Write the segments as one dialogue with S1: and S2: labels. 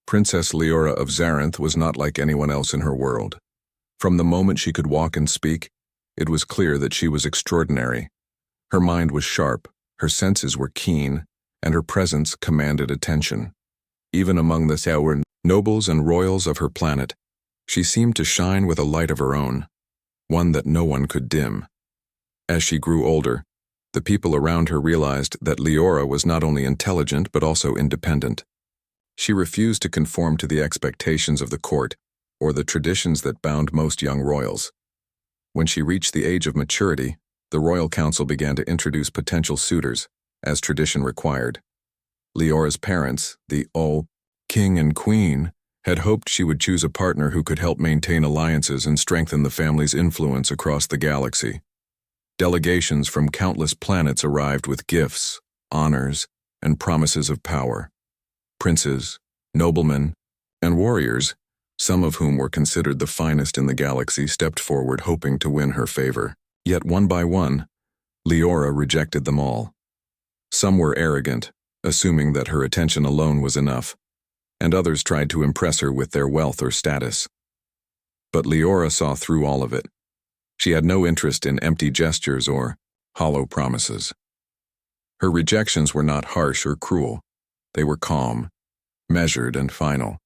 S1: Princess Leora of Zarenth was not like anyone else in her world. From the moment she could walk and speak, it was clear that she was extraordinary. Her mind was sharp, her senses were keen, and her presence commanded attention. Even among the Sauer nobles and royals of her planet, she seemed to shine with a light of her own, one that no one could dim. As she grew older, the people around her realized that Leora was not only intelligent but also independent. She refused to conform to the expectations of the court or the traditions that bound most young royals. When she reached the age of maturity, the royal council began to introduce potential suitors, as tradition required. Leora's parents, the king and queen, had hoped she would choose a partner who could help maintain alliances and strengthen the family's influence across the galaxy. Delegations from countless planets arrived with gifts, honors, and promises of power. Princes, noblemen, and warriors, some of whom were considered the finest in the galaxy, stepped forward hoping to win her favor. Yet one by one, Leora rejected them all. Some were arrogant, assuming that her attention alone was enough, and others tried to impress her with their wealth or status. But Leora saw through all of it. She had no interest in empty gestures or hollow promises. Her rejections were not harsh or cruel. They were calm, measured, and final.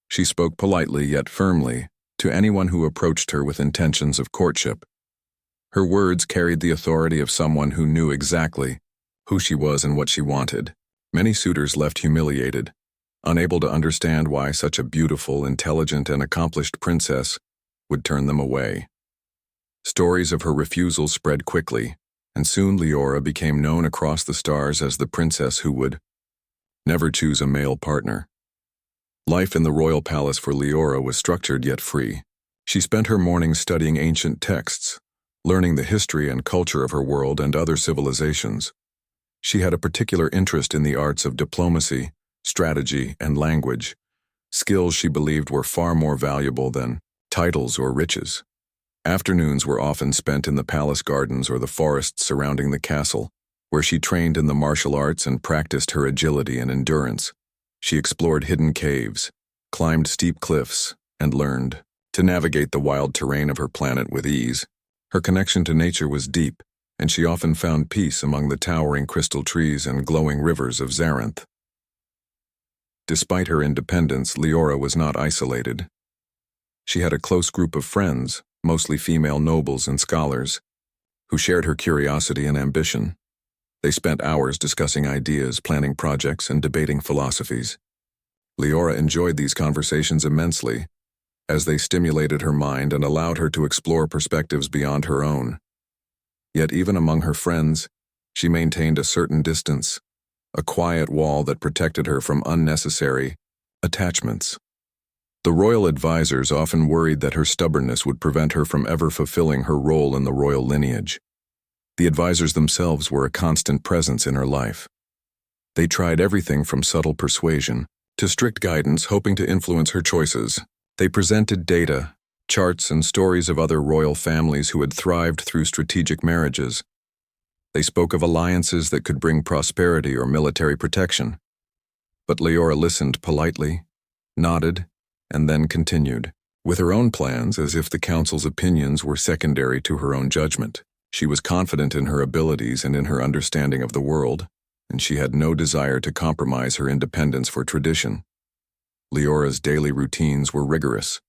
S1: She spoke politely yet firmly to anyone who approached her with intentions of courtship. Her words carried the authority of someone who knew exactly who she was and what she wanted. Many suitors left humiliated, unable to understand why such a beautiful, intelligent, and accomplished princess would turn them away. Stories of her refusal spread quickly, and soon Leora became known across the stars as the princess who would never choose a male partner. Life in the royal palace for Leora was structured yet free. She spent her mornings studying ancient texts, learning the history and culture of her world and other civilizations. She had a particular interest in the arts of diplomacy, strategy, and language, skills she believed were far more valuable than titles or riches. Afternoons were often spent in the palace gardens or the forests surrounding the castle, where she trained in the martial arts and practiced her agility and endurance. She explored hidden caves, climbed steep cliffs, and learned to navigate the wild terrain of her planet with ease. Her connection to nature was deep, and she often found peace among the towering crystal trees and glowing rivers of Zarenth. Despite her independence, Leora was not isolated. She had a close group of friends, mostly female nobles and scholars, who shared her curiosity and ambition. They spent hours discussing ideas, planning projects, and debating philosophies. Leora enjoyed these conversations immensely, as they stimulated her mind and allowed her to explore perspectives beyond her own. Yet even among her friends, she maintained a certain distance, a quiet wall that protected her from unnecessary attachments. The royal advisors often worried that her stubbornness would prevent her from ever fulfilling her role in the royal lineage. The advisors themselves were a constant presence in her life. They tried everything from subtle persuasion to strict guidance, hoping to influence her choices. They presented data, charts, and stories of other royal families who had thrived through strategic marriages. They spoke of alliances that could bring prosperity or military protection. But Leora listened politely, nodded, and then continued, with her own plans as if the council's opinions were secondary to her own judgment. She was confident in her abilities and in her understanding of the world, and she had no desire to compromise her independence for tradition. Leora's daily routines were rigorous.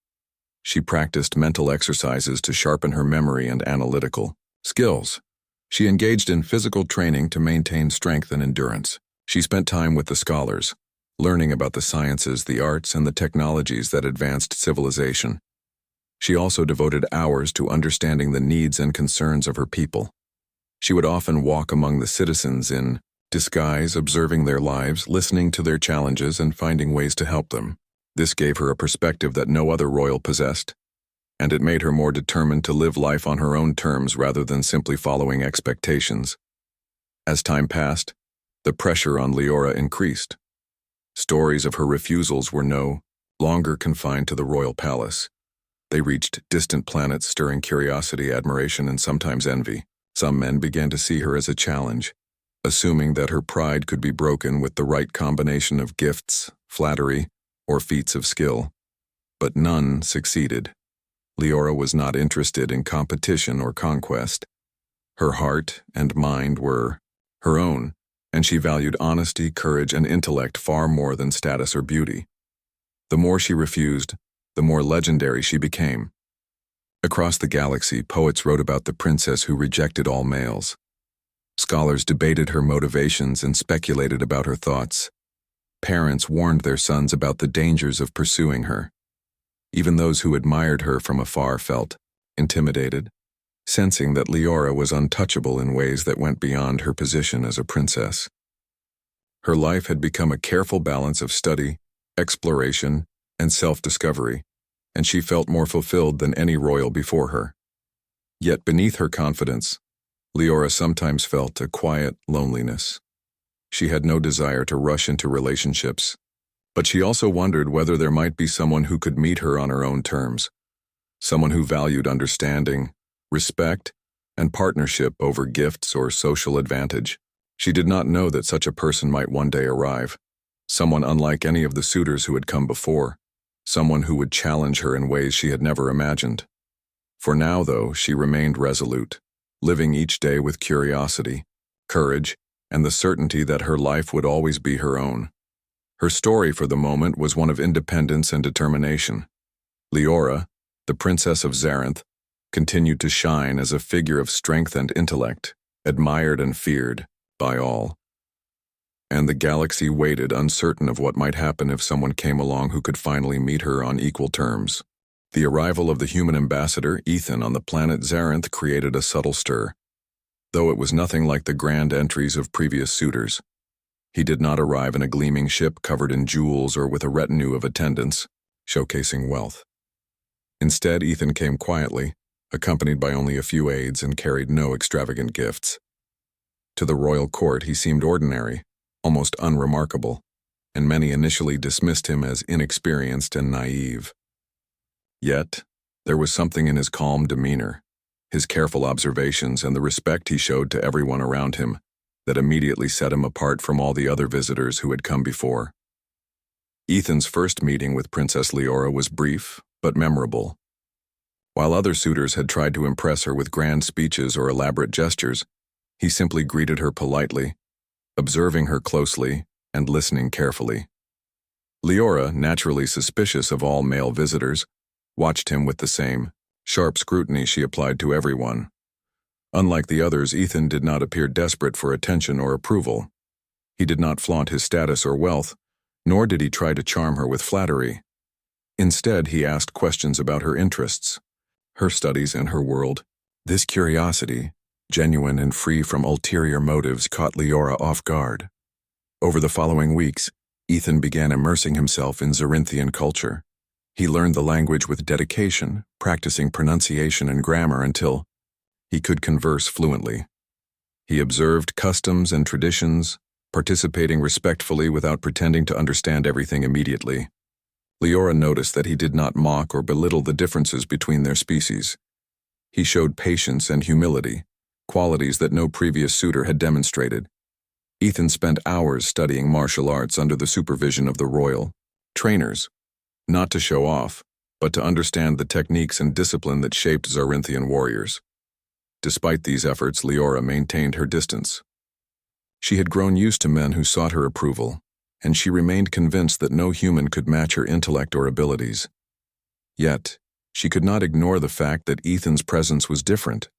S1: She practiced mental exercises to sharpen her memory and analytical skills. She engaged in physical training to maintain strength and endurance. She spent time with the scholars, learning about the sciences, the arts, and the technologies that advanced civilization. She also devoted hours to understanding the needs and concerns of her people. She would often walk among the citizens in disguise, observing their lives, listening to their challenges, and finding ways to help them. This gave her a perspective that no other royal possessed, and it made her more determined to live life on her own terms rather than simply following expectations. As time passed, the pressure on Leora increased. Stories of her refusals were no longer confined to the royal palace. They reached distant planets, stirring curiosity, admiration, and sometimes envy. Some men began to see her as a challenge, assuming that her pride could be broken with the right combination of gifts, flattery, or feats of skill. But none succeeded. Leora was not interested in competition or conquest. Her heart and mind were her own, and she valued honesty, courage, and intellect far more than status or beauty. The more she refused, the more legendary she became. Across the galaxy, poets wrote about the princess who rejected all males. Scholars debated her motivations and speculated about her thoughts. Parents warned their sons about the dangers of pursuing her. Even those who admired her from afar felt intimidated, sensing that Leora was untouchable in ways that went beyond her position as a princess. Her life had become a careful balance of study, exploration, and self-discovery, and she felt more fulfilled than any royal before her. Yet beneath her confidence, Leora sometimes felt a quiet loneliness. She had no desire to rush into relationships, but she also wondered whether there might be someone who could meet her on her own terms, someone who valued understanding, respect, and partnership over gifts or social advantage. She did not know that such a person might one day arrive, someone unlike any of the suitors who had come before, someone who would challenge her in ways she had never imagined. For now, though, she remained resolute, living each day with curiosity, courage, and the certainty that her life would always be her own. Her story for the moment was one of independence and determination. Leora, the princess of Zarenth, continued to shine as a figure of strength and intellect, admired and feared by all. And the galaxy waited, uncertain of what might happen if someone came along who could finally meet her on equal terms. The arrival of the human ambassador, Ethan, on the planet Zarenth created a subtle stir. Though it was nothing like the grand entries of previous suitors. He did not arrive in a gleaming ship covered in jewels or with a retinue of attendants, showcasing wealth. Instead, Ethan came quietly, accompanied by only a few aides, and carried no extravagant gifts. To the royal court, he seemed ordinary, almost unremarkable, and many initially dismissed him as inexperienced and naive. Yet, there was something in his calm demeanor, his careful observations, and the respect he showed to everyone around him that immediately set him apart from all the other visitors who had come before. Ethan's first meeting with Princess Leora was brief, but memorable. While other suitors had tried to impress her with grand speeches or elaborate gestures, he simply greeted her politely, observing her closely and listening carefully. Leora, naturally suspicious of all male visitors, watched him with the same sharp scrutiny she applied to everyone. Unlike the others, Ethan did not appear desperate for attention or approval. He did not flaunt his status or wealth, nor did he try to charm her with flattery. Instead, he asked questions about her interests, her studies, and her world. This curiosity, genuine and free from ulterior motives, caught Leora off guard. Over the following weeks, Ethan began immersing himself in Zarenthian culture. He learned the language with dedication, practicing pronunciation and grammar until he could converse fluently. He observed customs and traditions, participating respectfully without pretending to understand everything immediately. Leora noticed that he did not mock or belittle the differences between their species. He showed patience and humility, qualities that no previous suitor had demonstrated. Ethan spent hours studying martial arts under the supervision of the royal trainers, not to show off, but to understand the techniques and discipline that shaped Zarenthian warriors. Despite these efforts, Leora maintained her distance. She had grown used to men who sought her approval, and she remained convinced that no human could match her intellect or abilities. Yet, she could not ignore the fact that Ethan's presence was different.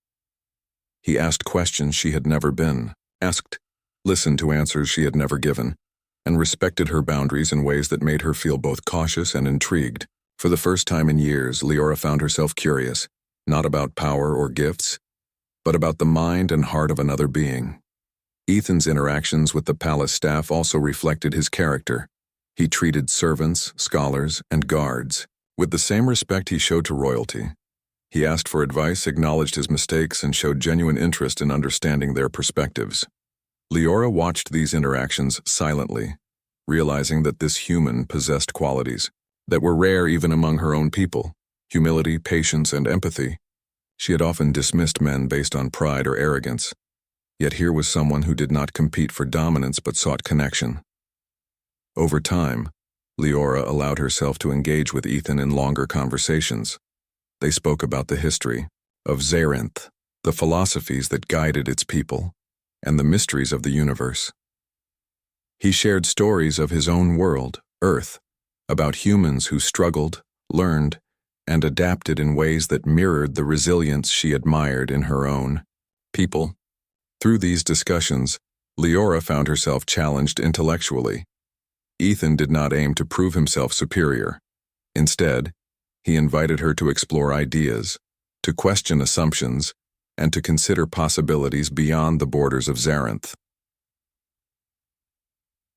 S1: He asked questions she had never been asked, listened to answers she had never given, and respected her boundaries in ways that made her feel both cautious and intrigued. For the first time in years, Leora found herself curious, not about power or gifts, but about the mind and heart of another being. Ethan's interactions with the palace staff also reflected his character. He treated servants, scholars, and guards with the same respect he showed to royalty. He asked for advice, acknowledged his mistakes, and showed genuine interest in understanding their perspectives. Leora watched these interactions silently, realizing that this human possessed qualities that were rare even among her own people: humility, patience, and empathy. She had often dismissed men based on pride or arrogance, yet here was someone who did not compete for dominance but sought connection. Over time, Leora allowed herself to engage with Ethan in longer conversations. They spoke about the history of Zarinth, the philosophies that guided its people, and the mysteries of the universe. He shared stories of his own world, Earth, about humans who struggled, learned, and adapted in ways that mirrored the resilience she admired in her own people. Through these discussions, Leora found herself challenged intellectually. Ethan did not aim to prove himself superior. Instead, he invited her to explore ideas, to question assumptions, and to consider possibilities beyond the borders of Zarinth.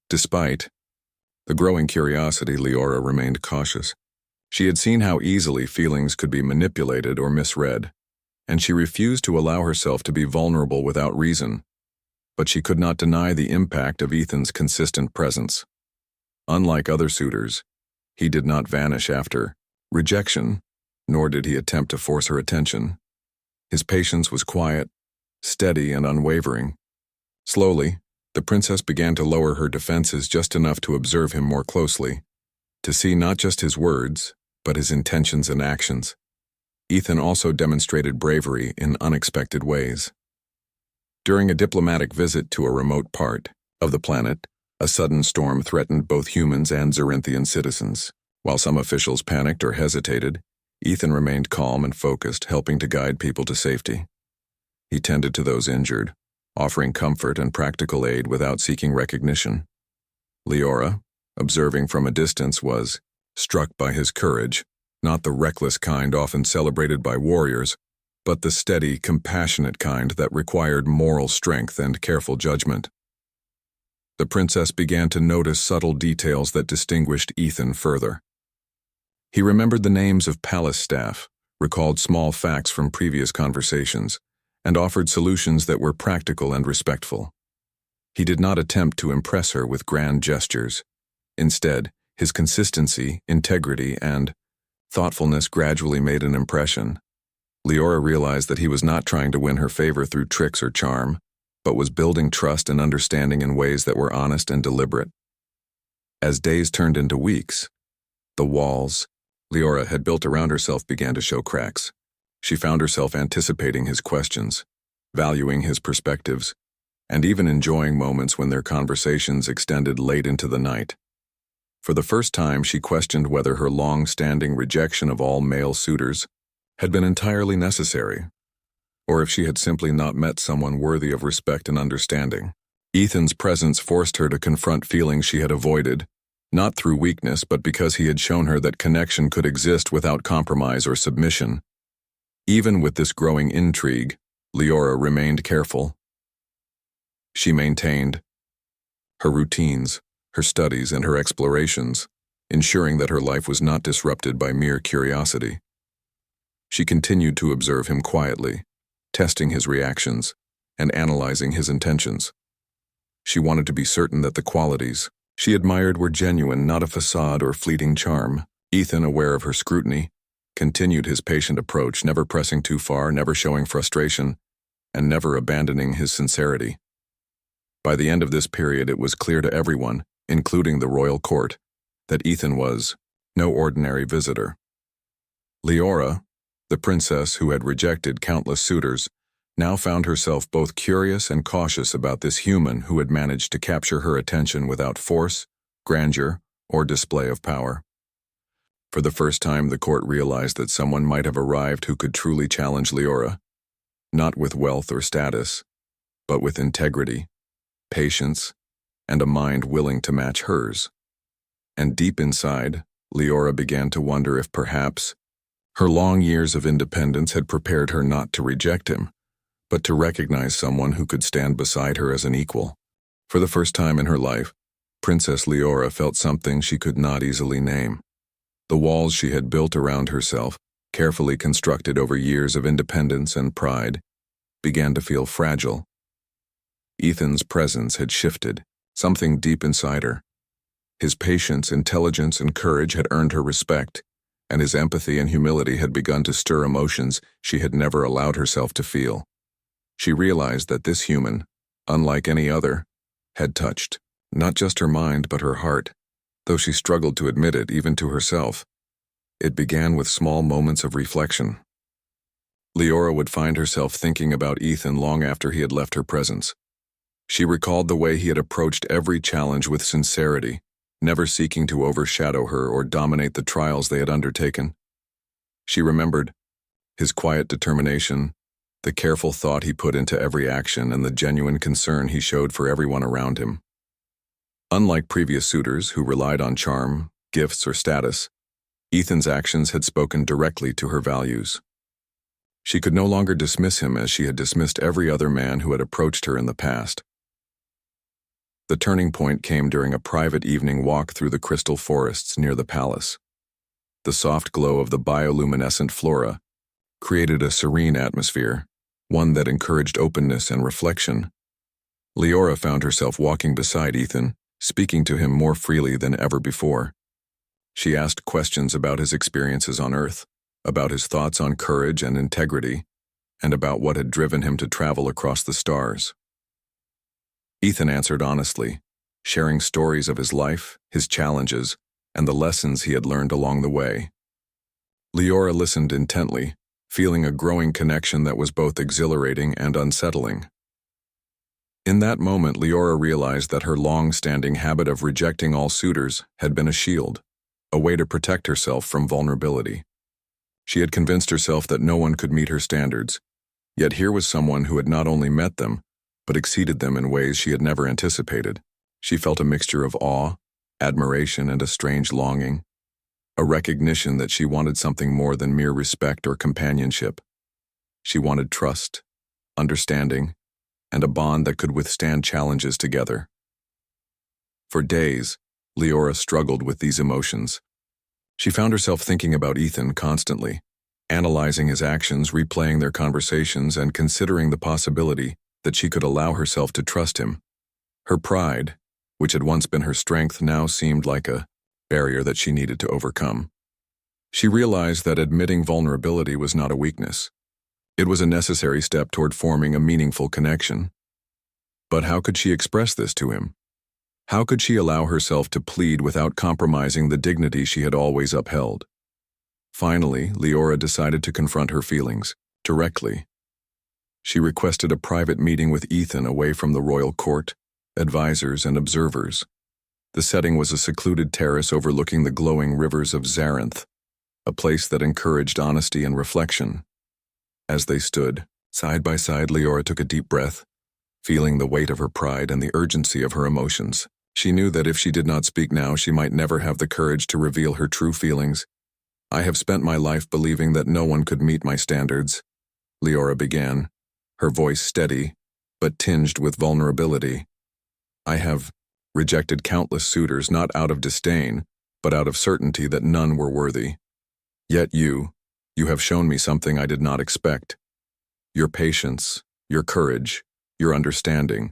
S1: Despite the growing curiosity, Leora remained cautious. She had seen how easily feelings could be manipulated or misread, and she refused to allow herself to be vulnerable without reason. But she could not deny the impact of Ethan's consistent presence. Unlike other suitors, he did not vanish after rejection, nor did he attempt to force her attention. His patience was quiet, steady, and unwavering. Slowly, the princess began to lower her defenses just enough to observe him more closely, to see not just his words, but his intentions and actions. Ethan also demonstrated bravery in unexpected ways. During a diplomatic visit to a remote part of the planet, a sudden storm threatened both humans and Zarinthian citizens. While some officials panicked or hesitated, Ethan remained calm and focused, helping to guide people to safety. He tended to those injured, offering comfort and practical aid without seeking recognition. Leora, observing from a distance, was struck by his courage, not the reckless kind often celebrated by warriors, but the steady, compassionate kind that required moral strength and careful judgment. The princess began to notice subtle details that distinguished Ethan further. He remembered the names of palace staff, recalled small facts from previous conversations, and offered solutions that were practical and respectful. He did not attempt to impress her with grand gestures. Instead, his consistency, integrity, and thoughtfulness gradually made an impression. Leora realized that he was not trying to win her favor through tricks or charm, but was building trust and understanding in ways that were honest and deliberate. As days turned into weeks, the walls Leora had built around herself began to show cracks. She found herself anticipating his questions, valuing his perspectives, and even enjoying moments when their conversations extended late into the night. For the first time, she questioned whether her long-standing rejection of all male suitors had been entirely necessary, or if she had simply not met someone worthy of respect and understanding. Ethan's presence forced her to confront feelings she had avoided, not through weakness but because he had shown her that connection could exist without compromise or submission. Even with this growing intrigue, Leora remained careful. She maintained her routines, her studies, and her explorations, ensuring that her life was not disrupted by mere curiosity. She continued to observe him quietly, testing his reactions and analyzing his intentions. She wanted to be certain that the qualities she admired were genuine, not a facade or fleeting charm. Ethan, aware of her scrutiny, continued his patient approach, never pressing too far, never showing frustration, and never abandoning his sincerity. By the end of this period, it was clear to everyone, including the royal court, that Ethan was no ordinary visitor. Leora, the princess who had rejected countless suitors, now found herself both curious and cautious about this human who had managed to capture her attention without force, grandeur, or display of power. For the first time, the court realized that someone might have arrived who could truly challenge Leora, not with wealth or status, but with integrity, patience, and a mind willing to match hers. And deep inside, Leora began to wonder if perhaps her long years of independence had prepared her not to reject him, but to recognize someone who could stand beside her as an equal. For the first time in her life, Princess Leora felt something she could not easily name. The walls she had built around herself, carefully constructed over years of independence and pride, began to feel fragile. Ethan's presence had shifted, something deep inside her. His patience, intelligence, and courage had earned her respect, and his empathy and humility had begun to stir emotions she had never allowed herself to feel. She realized that this human, unlike any other, had touched not just her mind but her heart, though she struggled to admit it even to herself. It began with small moments of reflection. Leora would find herself thinking about Ethan long after he had left her presence. She recalled the way he had approached every challenge with sincerity, never seeking to overshadow her or dominate the trials they had undertaken. She remembered his quiet determination, the careful thought he put into every action, and the genuine concern he showed for everyone around him. Unlike previous suitors who relied on charm, gifts, or status, Ethan's actions had spoken directly to her values. She could no longer dismiss him as she had dismissed every other man who had approached her in the past. The turning point came during a private evening walk through the crystal forests near the palace. The soft glow of the bioluminescent flora created a serene atmosphere, one that encouraged openness and reflection. Leora found herself walking beside Ethan, speaking to him more freely than ever before. She asked questions about his experiences on Earth, about his thoughts on courage and integrity, and about what had driven him to travel across the stars. Ethan answered honestly, sharing stories of his life, his challenges, and the lessons he had learned along the way. Leora listened intently, feeling a growing connection that was both exhilarating and unsettling. In that moment, Leora realized that her long-standing habit of rejecting all suitors had been a shield, a way to protect herself from vulnerability. She had convinced herself that no one could meet her standards, yet here was someone who had not only met them, but exceeded them in ways she had never anticipated. She felt a mixture of awe, admiration, and a strange longing, a recognition that she wanted something more than mere respect or companionship. She wanted trust, understanding, and a bond that could withstand challenges together. For days, Leora struggled with these emotions. She found herself thinking about Ethan constantly, analyzing his actions, replaying their conversations, and considering the possibility that she could allow herself to trust him. Her pride, which had once been her strength, now seemed like a barrier that she needed to overcome. She realized that admitting vulnerability was not a weakness. It was a necessary step toward forming a meaningful connection. But how could she express this to him? How could she allow herself to plead without compromising the dignity she had always upheld? Finally, Leora decided to confront her feelings, directly. She requested a private meeting with Ethan away from the royal court, advisors, and observers. The setting was a secluded terrace overlooking the glowing rivers of Zarenth, a place that encouraged honesty and reflection. As they stood, side by side, Leora took a deep breath, feeling the weight of her pride and the urgency of her emotions. She knew that if she did not speak now, she might never have the courage to reveal her true feelings. "I have spent my life believing that no one could meet my standards," Leora began, her voice steady, but tinged with vulnerability. "I have rejected countless suitors, not out of disdain, but out of certainty that none were worthy. Yet you have shown me something I did not expect. Your patience, your courage, your understanding.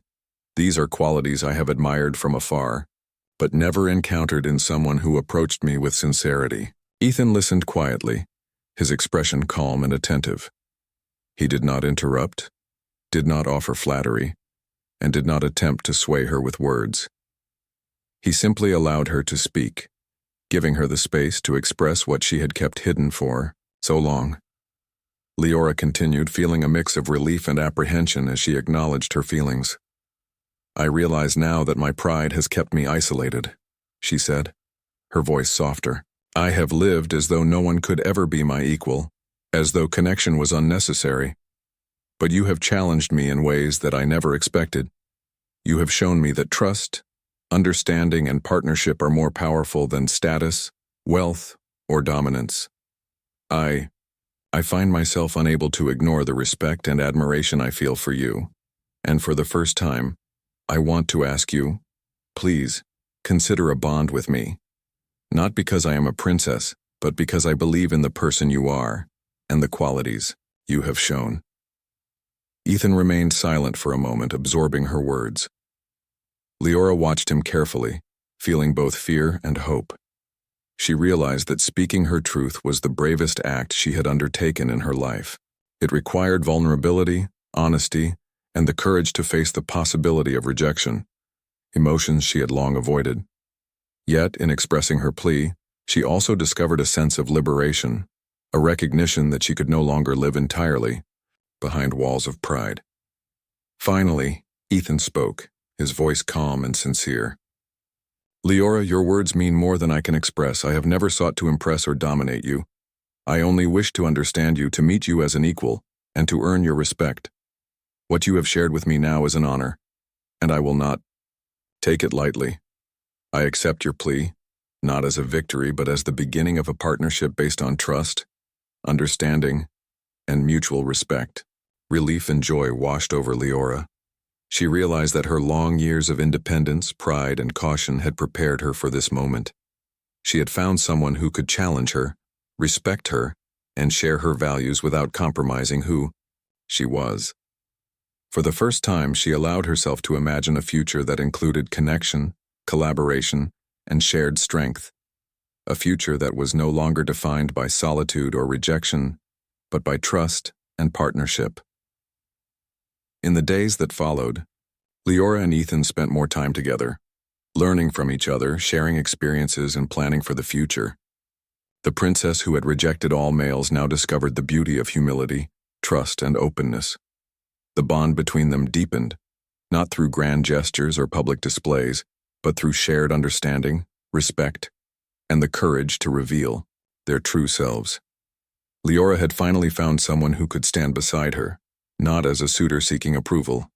S1: These are qualities I have admired from afar, but never encountered in someone who approached me with sincerity." Ethan listened quietly, his expression calm and attentive. He did not interrupt, did not offer flattery, and did not attempt to sway her with words. He simply allowed her to speak, giving her the space to express what she had kept hidden for so long. Leora continued, feeling a mix of relief and apprehension as she acknowledged her feelings. "I realize now that my pride has kept me isolated," she said, her voice softer. "I have lived as though no one could ever be my equal, as though connection was unnecessary. But you have challenged me in ways that I never expected. You have shown me that trust, understanding, and partnership are more powerful than status, wealth, or dominance. I find myself unable to ignore the respect and admiration I feel for you, and for the first time, I want to ask you, please, consider a bond with me. Not because I am a princess, but because I believe in the person you are, and the qualities you have shown." Ethan remained silent for a moment, absorbing her words. Leora watched him carefully, feeling both fear and hope. She realized that speaking her truth was the bravest act she had undertaken in her life. It required vulnerability, honesty, and the courage to face the possibility of rejection, emotions she had long avoided. Yet, in expressing her plea, she also discovered a sense of liberation, a recognition that she could no longer live entirely behind walls of pride. Finally, Ethan spoke, his voice calm and sincere. "Leora, your words mean more than I can express. I have never sought to impress or dominate you. I only wish to understand you, to meet you as an equal, and to earn your respect. What you have shared with me now is an honor, and I will not take it lightly. I accept your plea, not as a victory, but as the beginning of a partnership based on trust, understanding, and mutual respect." Relief and joy washed over Leora. She realized that her long years of independence, pride, and caution had prepared her for this moment. She had found someone who could challenge her, respect her, and share her values without compromising who she was. For the first time, she allowed herself to imagine a future that included connection, collaboration, and shared strength. A future that was no longer defined by solitude or rejection, but by trust and partnership. In the days that followed, Leora and Ethan spent more time together, learning from each other, sharing experiences, and planning for the future. The princess who had rejected all males now discovered the beauty of humility, trust, and openness. The bond between them deepened, not through grand gestures or public displays, but through shared understanding, respect, and the courage to reveal their true selves. Leora had finally found someone who could stand beside her, not as a suitor seeking approval,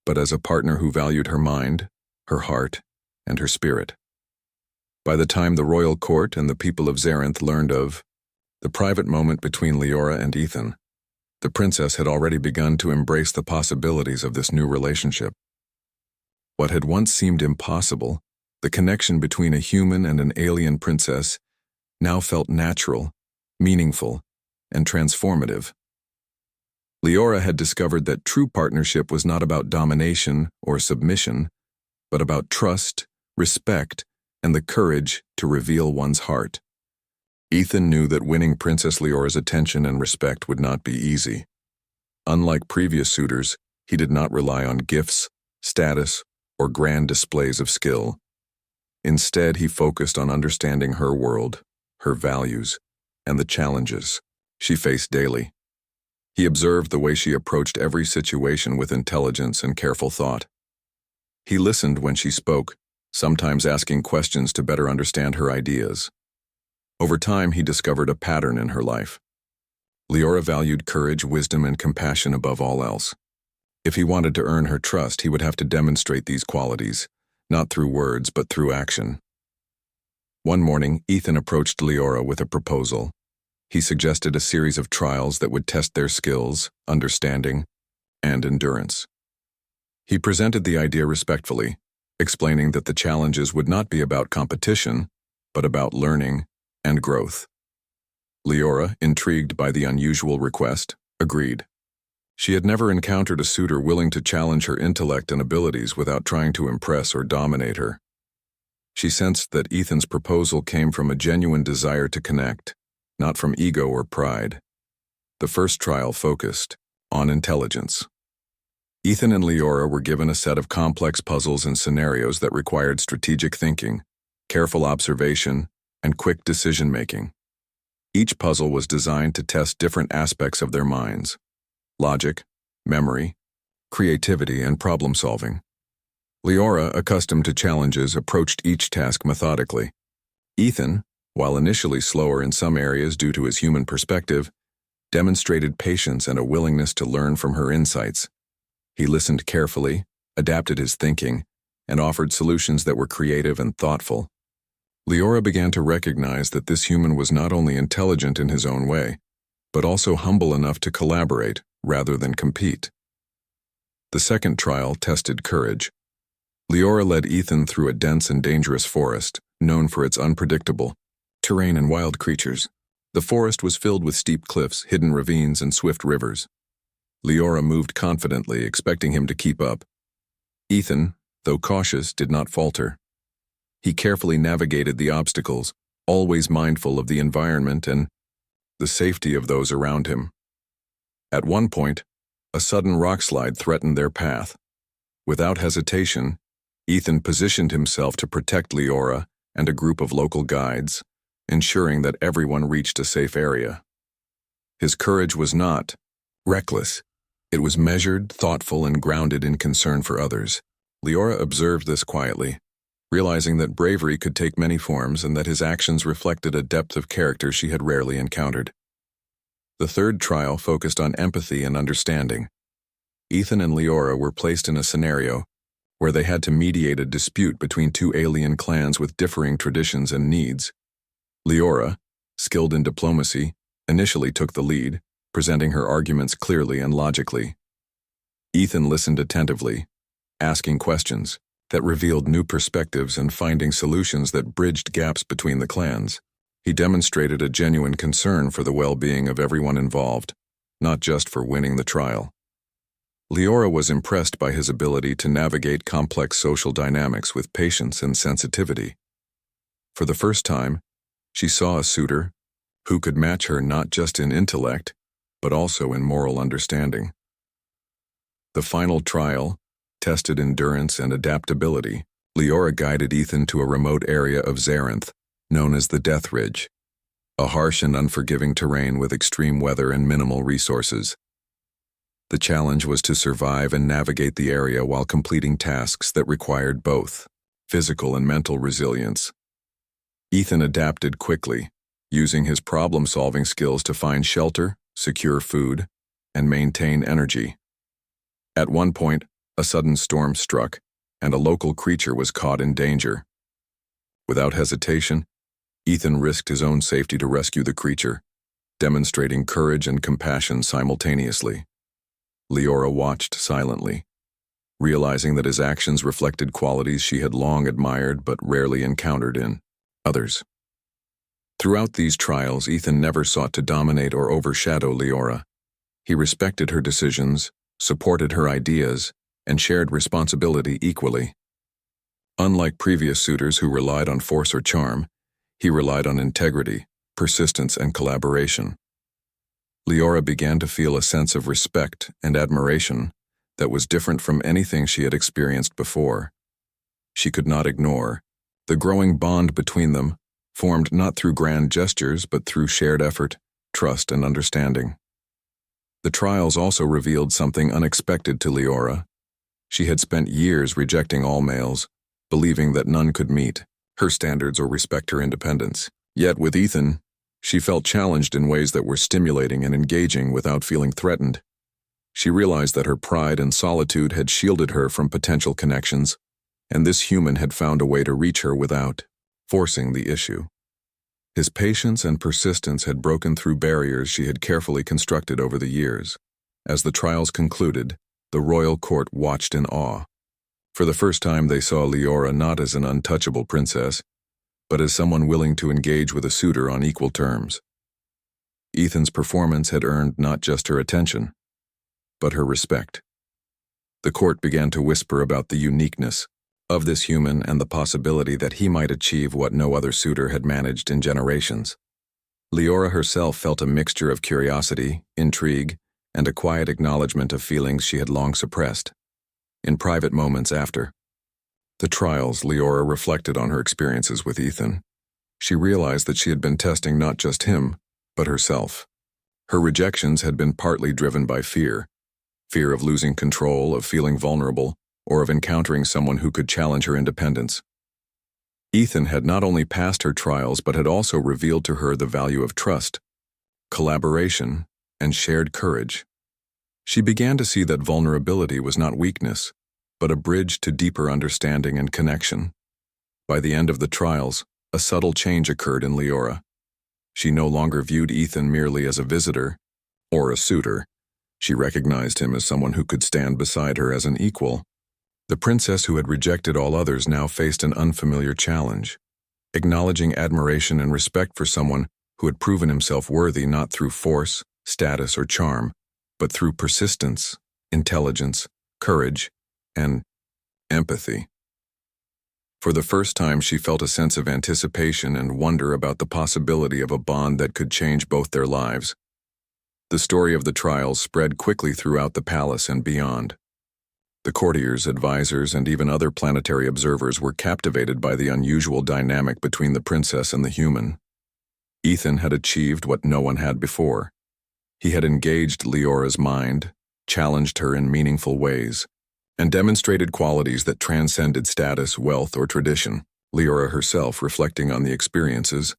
S1: but as a partner who valued her mind, her heart, and her spirit. By the time the royal court and the people of Zarenth learned of the private moment between Leora and Ethan, the princess had already begun to embrace the possibilities of this new relationship. What had once seemed impossible, the connection between a human and an alien princess, now felt natural, meaningful, and transformative. Leora had discovered that true partnership was not about domination or submission, but about trust, respect, and the courage to reveal one's heart. Ethan knew that winning Princess Leora's attention and respect would not be easy. Unlike previous suitors, he did not rely on gifts, status, or grand displays of skill. Instead, he focused on understanding her world, her values, and the challenges she faced daily. He observed the way she approached every situation with intelligence and careful thought. He listened when she spoke, sometimes asking questions to better understand her ideas. Over time, he discovered a pattern in her life. Leora valued courage, wisdom, and compassion above all else. If he wanted to earn her trust, he would have to demonstrate these qualities, not through words but through action. One morning, Ethan approached Leora with a proposal. He suggested a series of trials that would test their skills, understanding, and endurance. He presented the idea respectfully, explaining that the challenges would not be about competition, but about learning and growth. Leora, intrigued by the unusual request, agreed. She had never encountered a suitor willing to challenge her intellect and abilities without trying to impress or dominate her. She sensed that Ethan's proposal came from a genuine desire to connect, not from ego or pride. The first trial focused on intelligence. Ethan and Leora were given a set of complex puzzles and scenarios that required strategic thinking, careful observation, and quick decision-making. Each puzzle was designed to test different aspects of their minds: logic, memory, creativity, and problem-solving. Leora, accustomed to challenges, approached each task methodically. Ethan, while initially slower in some areas due to his human perspective, demonstrated patience and a willingness to learn from her insights. He listened carefully, adapted his thinking, and offered solutions that were creative and thoughtful. Leora began to recognize that this human was not only intelligent in his own way, but also humble enough to collaborate rather than compete. The second trial tested courage. Leora led Ethan through a dense and dangerous forest, known for its unpredictable terrain and wild creatures. The forest was filled with steep cliffs, hidden ravines, and swift rivers. Leora moved confidently, expecting him to keep up. Ethan, though cautious, did not falter. He carefully navigated the obstacles, always mindful of the environment and the safety of those around him. At one point, a sudden rockslide threatened their path. Without hesitation, Ethan positioned himself to protect Leora and a group of local guides, ensuring that everyone reached a safe area. His courage was not reckless. It was measured, thoughtful, and grounded in concern for others. Leora observed this quietly, realizing that bravery could take many forms and that his actions reflected a depth of character she had rarely encountered. The third trial focused on empathy and understanding. Ethan and Leora were placed in a scenario where they had to mediate a dispute between two alien clans with differing traditions and needs. Leora, skilled in diplomacy, initially took the lead, presenting her arguments clearly and logically. Ethan listened attentively, asking questions that revealed new perspectives and finding solutions that bridged gaps between the clans. He demonstrated a genuine concern for the well-being of everyone involved, not just for winning the trial. Leora was impressed by his ability to navigate complex social dynamics with patience and sensitivity. For the first time, she saw a suitor who could match her not just in intellect, but also in moral understanding. The final trial tested endurance and adaptability. Leora guided Ethan to a remote area of Zarenth, known as the Death Ridge, a harsh and unforgiving terrain with extreme weather and minimal resources. The challenge was to survive and navigate the area while completing tasks that required both physical and mental resilience. Ethan adapted quickly, using his problem-solving skills to find shelter, secure food, and maintain energy. At one point, a sudden storm struck, and a local creature was caught in danger. Without hesitation, Ethan risked his own safety to rescue the creature, demonstrating courage and compassion simultaneously. Leora watched silently, realizing that his actions reflected qualities she had long admired but rarely encountered in others. Throughout these trials, Ethan never sought to dominate or overshadow Leora. He respected her decisions, supported her ideas, and shared responsibility equally. Unlike previous suitors who relied on force or charm, he relied on integrity, persistence, and collaboration. Leora began to feel a sense of respect and admiration that was different from anything she had experienced before. She could not ignore the growing bond between them, formed not through grand gestures but through shared effort, trust, and understanding. The trials also revealed something unexpected to Leora. She had spent years rejecting all males, believing that none could meet her standards or respect her independence. Yet with Ethan, she felt challenged in ways that were stimulating and engaging without feeling threatened. She realized that her pride and solitude had shielded her from potential connections, and this human had found a way to reach her without forcing the issue. His patience and persistence had broken through barriers she had carefully constructed over the years. As the trials concluded, the royal court watched in awe. For the first time, they saw Leora not as an untouchable princess, but as someone willing to engage with a suitor on equal terms. Ethan's performance had earned not just her attention, but her respect. The court began to whisper about the uniqueness of this human and the possibility that he might achieve what no other suitor had managed in generations. Leora herself felt a mixture of curiosity, intrigue, and a quiet acknowledgement of feelings she had long suppressed. In private moments after the trials, Leora reflected on her experiences with Ethan. She realized that she had been testing not just him, but herself. Her rejections had been partly driven by fear of losing control, of feeling vulnerable, or of encountering someone who could challenge her independence. Ethan had not only passed her trials but had also revealed to her the value of trust, collaboration, and shared courage. She began to see that vulnerability was not weakness, but a bridge to deeper understanding and connection. By the end of the trials, a subtle change occurred in Leora. She no longer viewed Ethan merely as a visitor or a suitor. She recognized him as someone who could stand beside her as an equal. The princess who had rejected all others now faced an unfamiliar challenge, acknowledging admiration and respect for someone who had proven himself worthy not through force, status, or charm, but through persistence, intelligence, courage, and empathy. For the first time, she felt a sense of anticipation and wonder about the possibility of a bond that could change both their lives. The story of the trials spread quickly throughout the palace and beyond. The courtiers, advisors, and even other planetary observers were captivated by the unusual dynamic between the princess and the human. Ethan had achieved what no one had before. He had engaged Leora's mind, challenged her in meaningful ways, and demonstrated qualities that transcended status, wealth, or tradition. Leora herself, reflecting on the experiences,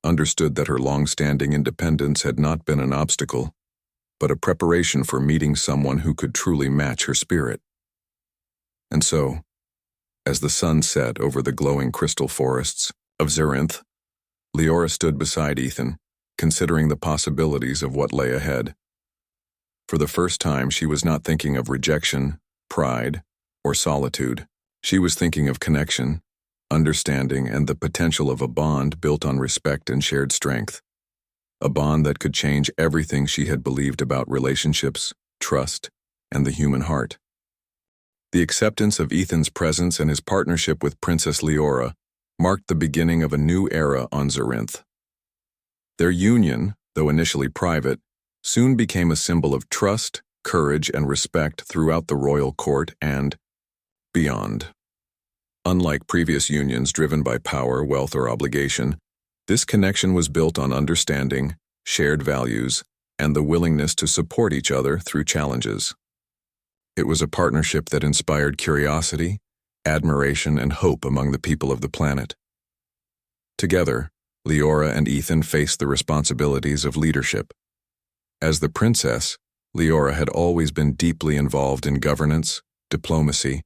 S1: understood that her long-standing independence had not been an obstacle, but a preparation for meeting someone who could truly match her spirit. And so, as the sun set over the glowing crystal forests of Zarinth, Leora stood beside Ethan, considering the possibilities of what lay ahead. For the first time, she was not thinking of rejection, pride, or solitude. She was thinking of connection, understanding, and the potential of a bond built on respect and shared strength. A bond that could change everything she had believed about relationships, trust, and the human heart. The acceptance of Ethan's presence and his partnership with Princess Leora marked the beginning of a new era on Zarinth. Their union, though initially private, soon became a symbol of trust, courage, and respect throughout the royal court and beyond. Unlike previous unions driven by power, wealth, or obligation, this connection was built on understanding, shared values, and the willingness to support each other through challenges. It was a partnership that inspired curiosity, admiration, and hope among the people of the planet. Together, Leora and Ethan faced the responsibilities of leadership. As the princess, Leora had always been deeply involved in governance, diplomacy,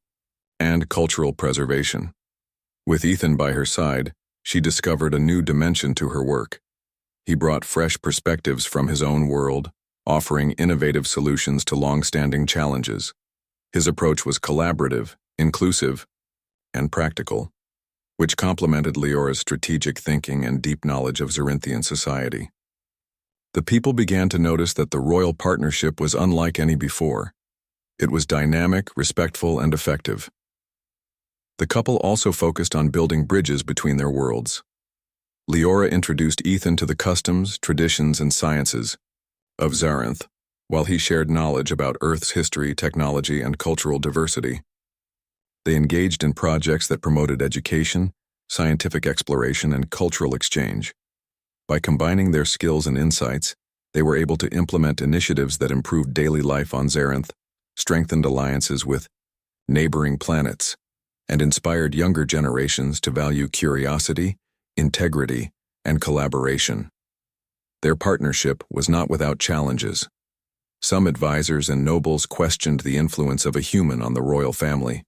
S1: and cultural preservation. With Ethan by her side, she discovered a new dimension to her work. He brought fresh perspectives from his own world, offering innovative solutions to long-standing challenges. His approach was collaborative, inclusive, and practical, which complemented Leora's strategic thinking and deep knowledge of Zarinthian society. The people began to notice that the royal partnership was unlike any before. It was dynamic, respectful, and effective. The couple also focused on building bridges between their worlds. Leora introduced Ethan to the customs, traditions, and sciences of Zarinth, while he shared knowledge about Earth's history, technology, and cultural diversity. They engaged in projects that promoted education, scientific exploration, and cultural exchange. By combining their skills and insights, they were able to implement initiatives that improved daily life on Zarinth, strengthened alliances with neighboring planets, and inspired younger generations to value curiosity, integrity, and collaboration. Their partnership was not without challenges. Some advisors and nobles questioned the influence of a human on the royal family,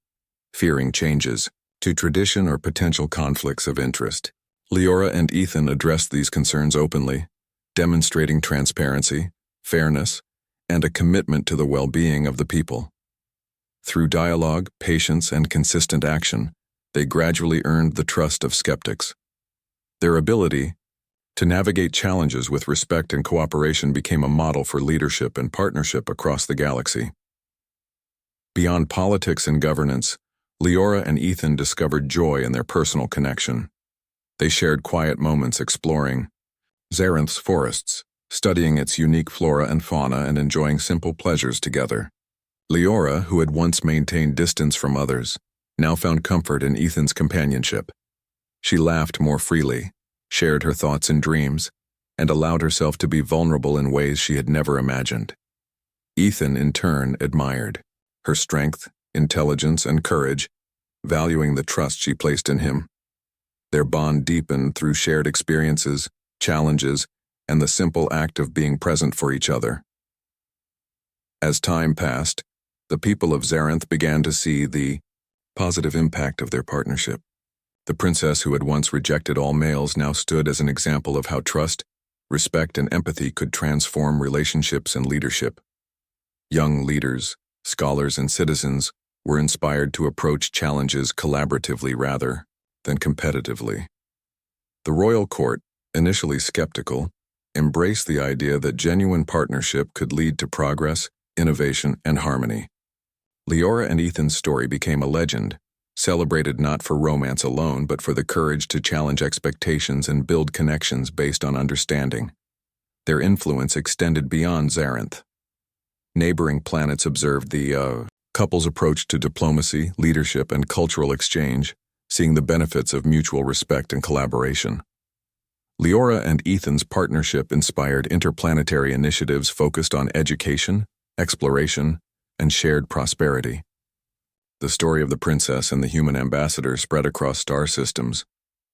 S1: fearing changes to tradition or potential conflicts of interest. Leora and Ethan addressed these concerns openly, demonstrating transparency, fairness, and a commitment to the well-being of the people. Through dialogue, patience, and consistent action, they gradually earned the trust of skeptics. Their ability to navigate challenges with respect and cooperation became a model for leadership and partnership across the galaxy. Beyond politics and governance, Leora and Ethan discovered joy in their personal connection. They shared quiet moments exploring Zarinth's forests, studying its unique flora and fauna, and enjoying simple pleasures together. Leora, who had once maintained distance from others, now found comfort in Ethan's companionship. She laughed more freely, shared her thoughts and dreams, and allowed herself to be vulnerable in ways she had never imagined. Ethan, in turn, admired her strength, intelligence, and courage, valuing the trust she placed in him. Their bond deepened through shared experiences, challenges, and the simple act of being present for each other. As time passed, the people of Zarinth began to see the positive impact of their partnership. The princess who had once rejected all males now stood as an example of how trust, respect, and empathy could transform relationships and leadership. Young leaders, scholars, and citizens were inspired to approach challenges collaboratively rather than competitively. The royal court, initially skeptical, embraced the idea that genuine partnership could lead to progress, innovation, and harmony. Leora and Ethan's story became a legend, celebrated not for romance alone but for the courage to challenge expectations and build connections based on understanding. Their influence extended beyond Zarinth. Neighboring planets observed the Couples approached to diplomacy, leadership, and cultural exchange, seeing the benefits of mutual respect and collaboration. Leora and Ethan's partnership inspired interplanetary initiatives focused on education, exploration, and shared prosperity. The story of the princess and the human ambassador spread across star systems,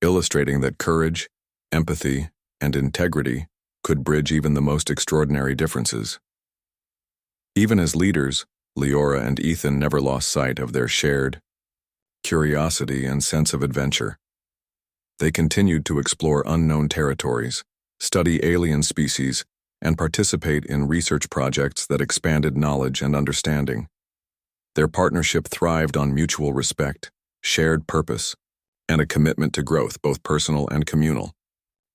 S1: illustrating that courage, empathy, and integrity could bridge even the most extraordinary differences. Even as leaders, Leora and Ethan never lost sight of their shared curiosity and sense of adventure. They continued to explore unknown territories, study alien species, and participate in research projects that expanded knowledge and understanding. Their partnership thrived on mutual respect, shared purpose, and a commitment to growth, both personal and communal.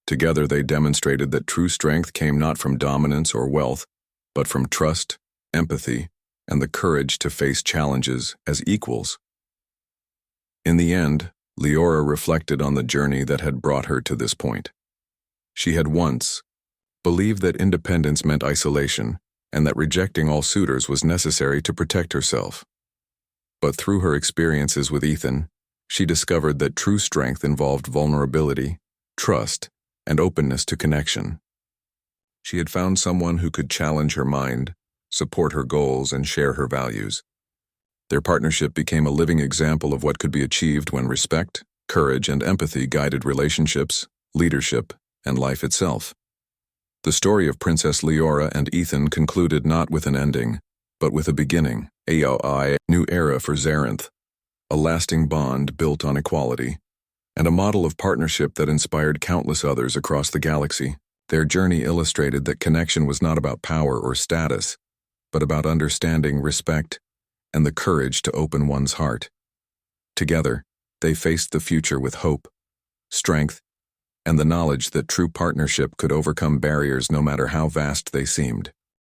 S1: Together, they demonstrated that true strength came not from dominance or wealth, but from trust, empathy, and the courage to face challenges as equals. In the end, Leora reflected on the journey that had brought her to this point. She had once believed that independence meant isolation, and that rejecting all suitors was necessary to protect herself. But through her experiences with Ethan, she discovered that true strength involved vulnerability, trust, and openness to connection. She had found someone who could challenge her mind, support her goals, and share her values. Their partnership became a living example of what could be achieved when respect, courage, and empathy guided relationships, leadership, and life itself. The story of Princess Leora and Ethan concluded not with an ending, but with a beginning, a new era for Zarenth, a lasting bond built on equality, and a model of partnership that inspired countless others across the galaxy. Their journey illustrated that connection was not about power or status, but about understanding, respect, and the courage to open one's heart. Together, they faced the future with hope, strength, and the knowledge that true partnership could overcome barriers no matter how vast they seemed.